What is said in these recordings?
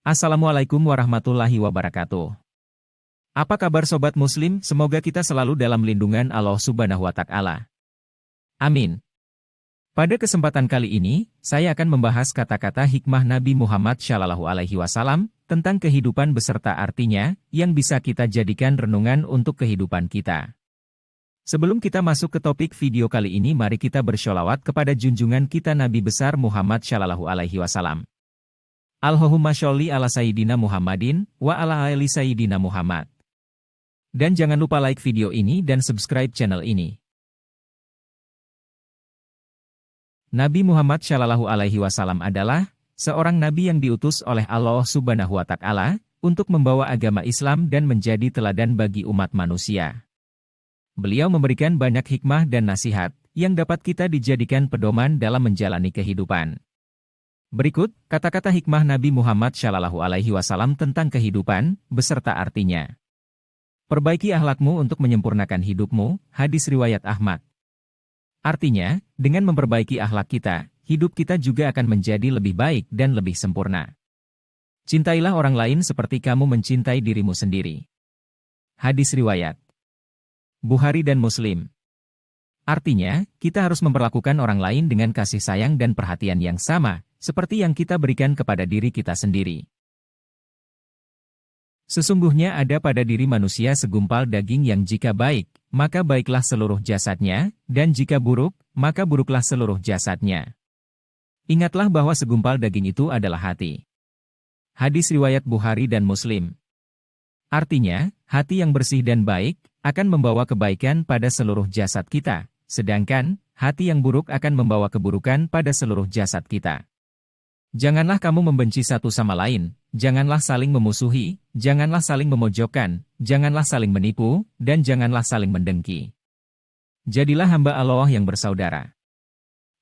Assalamualaikum warahmatullahi wabarakatuh. Apa kabar sobat muslim? Semoga kita selalu dalam lindungan Allah Subhanahu wa Ta'ala. Amin. Pada kesempatan kali ini, saya akan membahas kata-kata hikmah Nabi Muhammad SAW tentang kehidupan beserta artinya yang bisa kita jadikan renungan untuk kehidupan kita. Sebelum kita masuk ke topik video kali ini, mari kita bersholawat kepada junjungan kita Nabi besar Muhammad SAW. Allahumma sholli ala Sayyidina Muhammadin, wa ala ali Sayyidina Muhammad. Dan jangan lupa like video ini dan subscribe channel ini. Nabi Muhammad SAW adalah seorang nabi yang diutus oleh Allah Subhanahu wa Ta'ala untuk membawa agama Islam dan menjadi teladan bagi umat manusia. Beliau memberikan banyak hikmah dan nasihat yang dapat kita dijadikan pedoman dalam menjalani kehidupan. Berikut, kata-kata hikmah Nabi Muhammad SAW tentang kehidupan, beserta artinya. Perbaiki akhlakmu untuk menyempurnakan hidupmu, hadis riwayat Ahmad. Artinya, dengan memperbaiki akhlak kita, hidup kita juga akan menjadi lebih baik dan lebih sempurna. Cintailah orang lain seperti kamu mencintai dirimu sendiri. Hadis riwayat Bukhari dan Muslim. Artinya, kita harus memperlakukan orang lain dengan kasih sayang dan perhatian yang sama, seperti yang kita berikan kepada diri kita sendiri. Sesungguhnya ada pada diri manusia segumpal daging yang jika baik, maka baiklah seluruh jasadnya, dan jika buruk, maka buruklah seluruh jasadnya. Ingatlah bahwa segumpal daging itu adalah hati. Hadis riwayat Bukhari dan Muslim. Artinya, hati yang bersih dan baik, akan membawa kebaikan pada seluruh jasad kita, sedangkan, hati yang buruk akan membawa keburukan pada seluruh jasad kita. Janganlah kamu membenci satu sama lain, janganlah saling memusuhi, janganlah saling memojokkan, janganlah saling menipu, dan janganlah saling mendengki. Jadilah hamba Allah yang bersaudara.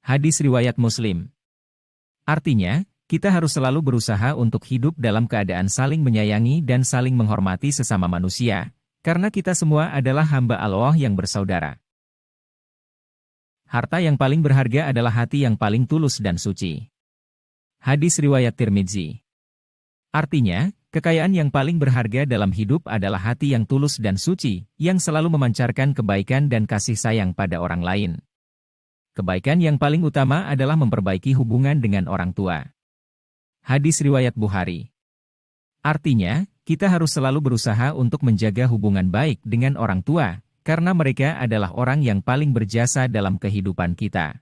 Hadis riwayat Muslim. Artinya, kita harus selalu berusaha untuk hidup dalam keadaan saling menyayangi dan saling menghormati sesama manusia, karena kita semua adalah hamba Allah yang bersaudara. Harta yang paling berharga adalah hati yang paling tulus dan suci. Hadis riwayat Tirmidzi. Artinya, kekayaan yang paling berharga dalam hidup adalah hati yang tulus dan suci, yang selalu memancarkan kebaikan dan kasih sayang pada orang lain. Kebaikan yang paling utama adalah memperbaiki hubungan dengan orang tua. Hadis riwayat Bukhari. Artinya, kita harus selalu berusaha untuk menjaga hubungan baik dengan orang tua, karena mereka adalah orang yang paling berjasa dalam kehidupan kita.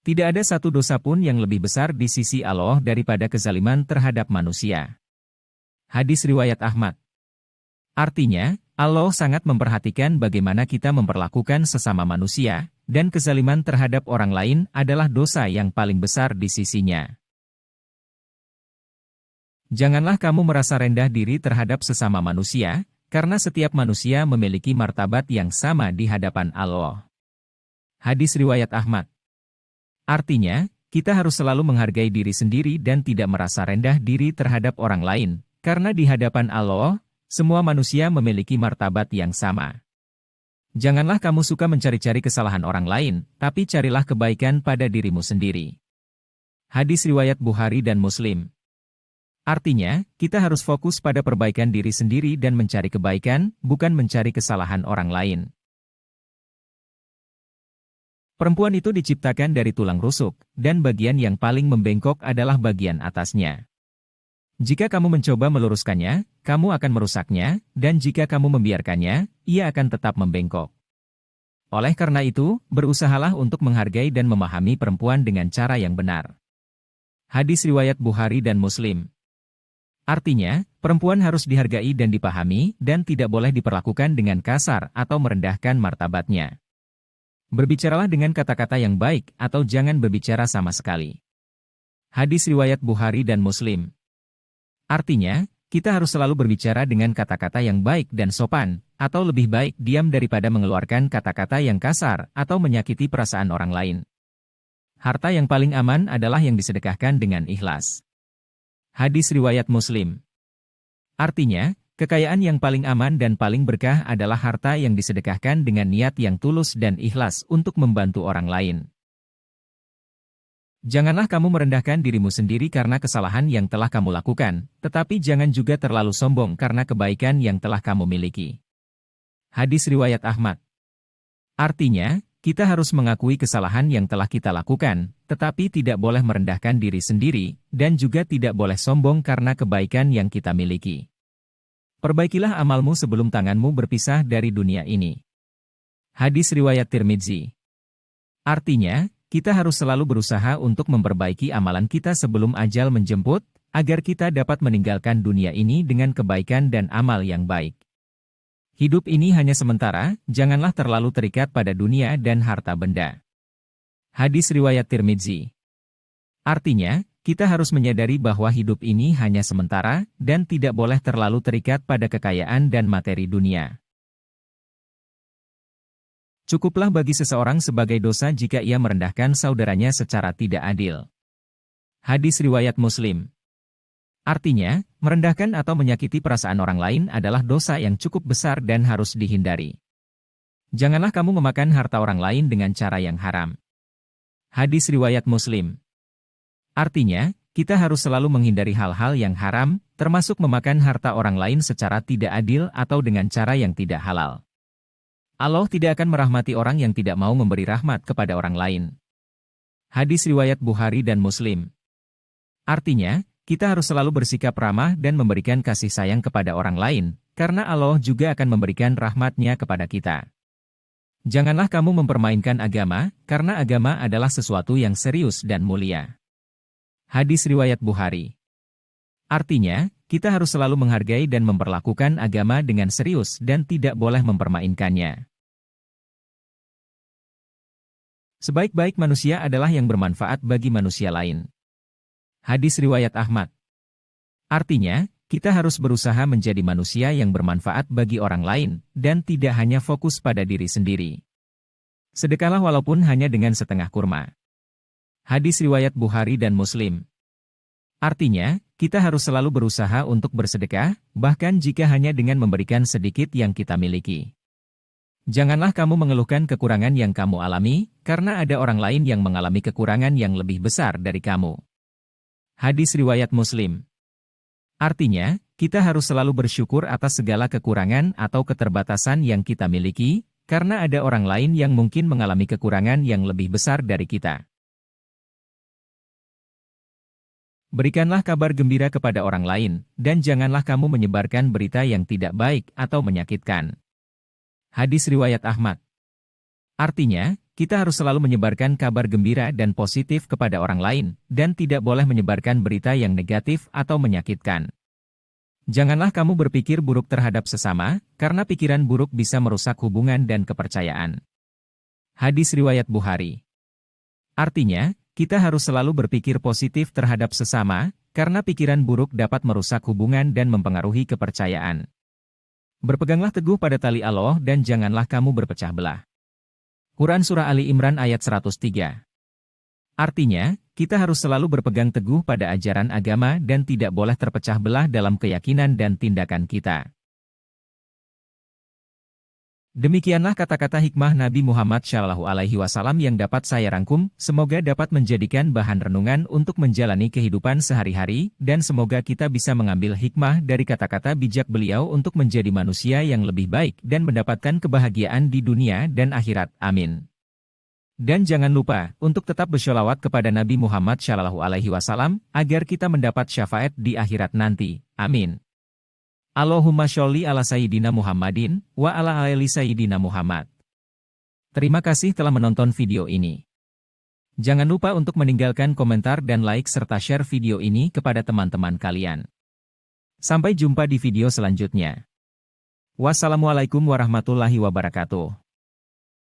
Tidak ada satu dosa pun yang lebih besar di sisi Allah daripada kezaliman terhadap manusia. Hadis riwayat Ahmad. Artinya, Allah sangat memperhatikan bagaimana kita memperlakukan sesama manusia, dan kezaliman terhadap orang lain adalah dosa yang paling besar di sisinya. Janganlah kamu merasa rendah diri terhadap sesama manusia, karena setiap manusia memiliki martabat yang sama di hadapan Allah. Hadis riwayat Ahmad. Artinya, kita harus selalu menghargai diri sendiri dan tidak merasa rendah diri terhadap orang lain, karena di hadapan Allah, semua manusia memiliki martabat yang sama. Janganlah kamu suka mencari-cari kesalahan orang lain, tapi carilah kebaikan pada dirimu sendiri. Hadis riwayat Bukhari dan Muslim. Artinya, kita harus fokus pada perbaikan diri sendiri dan mencari kebaikan, bukan mencari kesalahan orang lain. Perempuan itu diciptakan dari tulang rusuk, dan bagian yang paling membengkok adalah bagian atasnya. Jika kamu mencoba meluruskannya, kamu akan merusaknya, dan jika kamu membiarkannya, ia akan tetap membengkok. Oleh karena itu, berusahalah untuk menghargai dan memahami perempuan dengan cara yang benar. Hadis riwayat Bukhari dan Muslim. Artinya, perempuan harus dihargai dan dipahami, dan tidak boleh diperlakukan dengan kasar atau merendahkan martabatnya. Berbicaralah dengan kata-kata yang baik atau jangan berbicara sama sekali. Hadis riwayat Bukhari dan Muslim. Artinya, kita harus selalu berbicara dengan kata-kata yang baik dan sopan, atau lebih baik diam daripada mengeluarkan kata-kata yang kasar atau menyakiti perasaan orang lain. Harta yang paling aman adalah yang disedekahkan dengan ikhlas. Hadis riwayat Muslim. Artinya, kekayaan yang paling aman dan paling berkah adalah harta yang disedekahkan dengan niat yang tulus dan ikhlas untuk membantu orang lain. Janganlah kamu merendahkan dirimu sendiri karena kesalahan yang telah kamu lakukan, tetapi jangan juga terlalu sombong karena kebaikan yang telah kamu miliki. Hadis riwayat Ahmad. Artinya, kita harus mengakui kesalahan yang telah kita lakukan, tetapi tidak boleh merendahkan diri sendiri, dan juga tidak boleh sombong karena kebaikan yang kita miliki. Perbaikilah amalmu sebelum tanganmu berpisah dari dunia ini. Hadis riwayat Tirmidzi. Artinya, kita harus selalu berusaha untuk memperbaiki amalan kita sebelum ajal menjemput, agar kita dapat meninggalkan dunia ini dengan kebaikan dan amal yang baik. Hidup ini hanya sementara, janganlah terlalu terikat pada dunia dan harta benda. Hadis riwayat Tirmidzi. Artinya, kita harus menyadari bahwa hidup ini hanya sementara, dan tidak boleh terlalu terikat pada kekayaan dan materi dunia. Cukuplah bagi seseorang sebagai dosa jika ia merendahkan saudaranya secara tidak adil. Hadis riwayat Muslim. Artinya, merendahkan atau menyakiti perasaan orang lain adalah dosa yang cukup besar dan harus dihindari. Janganlah kamu memakan harta orang lain dengan cara yang haram. Hadis riwayat Muslim. Artinya, kita harus selalu menghindari hal-hal yang haram, termasuk memakan harta orang lain secara tidak adil atau dengan cara yang tidak halal. Allah tidak akan merahmati orang yang tidak mau memberi rahmat kepada orang lain. Hadis riwayat Bukhari dan Muslim. Artinya, kita harus selalu bersikap ramah dan memberikan kasih sayang kepada orang lain, karena Allah juga akan memberikan rahmat-Nya kepada kita. Janganlah kamu mempermainkan agama, karena agama adalah sesuatu yang serius dan mulia. Hadis riwayat Bukhari. Artinya, kita harus selalu menghargai dan memperlakukan agama dengan serius dan tidak boleh mempermainkannya. Sebaik-baik manusia adalah yang bermanfaat bagi manusia lain. Hadis riwayat Ahmad. Artinya, kita harus berusaha menjadi manusia yang bermanfaat bagi orang lain, dan tidak hanya fokus pada diri sendiri. Sedekahlah walaupun hanya dengan setengah kurma. Hadis riwayat Bukhari dan Muslim. Artinya, kita harus selalu berusaha untuk bersedekah, bahkan jika hanya dengan memberikan sedikit yang kita miliki. Janganlah kamu mengeluhkan kekurangan yang kamu alami, karena ada orang lain yang mengalami kekurangan yang lebih besar dari kamu. Hadis riwayat Muslim. Artinya, kita harus selalu bersyukur atas segala kekurangan atau keterbatasan yang kita miliki, karena ada orang lain yang mungkin mengalami kekurangan yang lebih besar dari kita. Berikanlah kabar gembira kepada orang lain, dan janganlah kamu menyebarkan berita yang tidak baik atau menyakitkan. Hadis riwayat Ahmad. Artinya, kita harus selalu menyebarkan kabar gembira dan positif kepada orang lain, dan tidak boleh menyebarkan berita yang negatif atau menyakitkan. Janganlah kamu berpikir buruk terhadap sesama, karena pikiran buruk bisa merusak hubungan dan kepercayaan. Hadis riwayat Bukhari. Artinya, kita harus selalu berpikir positif terhadap sesama, karena pikiran buruk dapat merusak hubungan dan mempengaruhi kepercayaan. Berpeganglah teguh pada tali Allah dan janganlah kamu berpecah belah. Quran Surah Ali Imran ayat 103. Artinya, kita harus selalu berpegang teguh pada ajaran agama dan tidak boleh terpecah belah dalam keyakinan dan tindakan kita. Demikianlah kata-kata hikmah Nabi Muhammad SAW yang dapat saya rangkum, semoga dapat menjadikan bahan renungan untuk menjalani kehidupan sehari-hari, dan semoga kita bisa mengambil hikmah dari kata-kata bijak beliau untuk menjadi manusia yang lebih baik dan mendapatkan kebahagiaan di dunia dan akhirat. Amin. Dan jangan lupa untuk tetap bersholawat kepada Nabi Muhammad SAW agar kita mendapat syafaat di akhirat nanti. Amin. Allahumma sholli ala Sayyidina Muhammadin, wa ala ali Sayyidina Muhammad. Terima kasih telah menonton video ini. Jangan lupa untuk meninggalkan komentar dan like serta share video ini kepada teman-teman kalian. Sampai jumpa di video selanjutnya. Wassalamualaikum warahmatullahi wabarakatuh.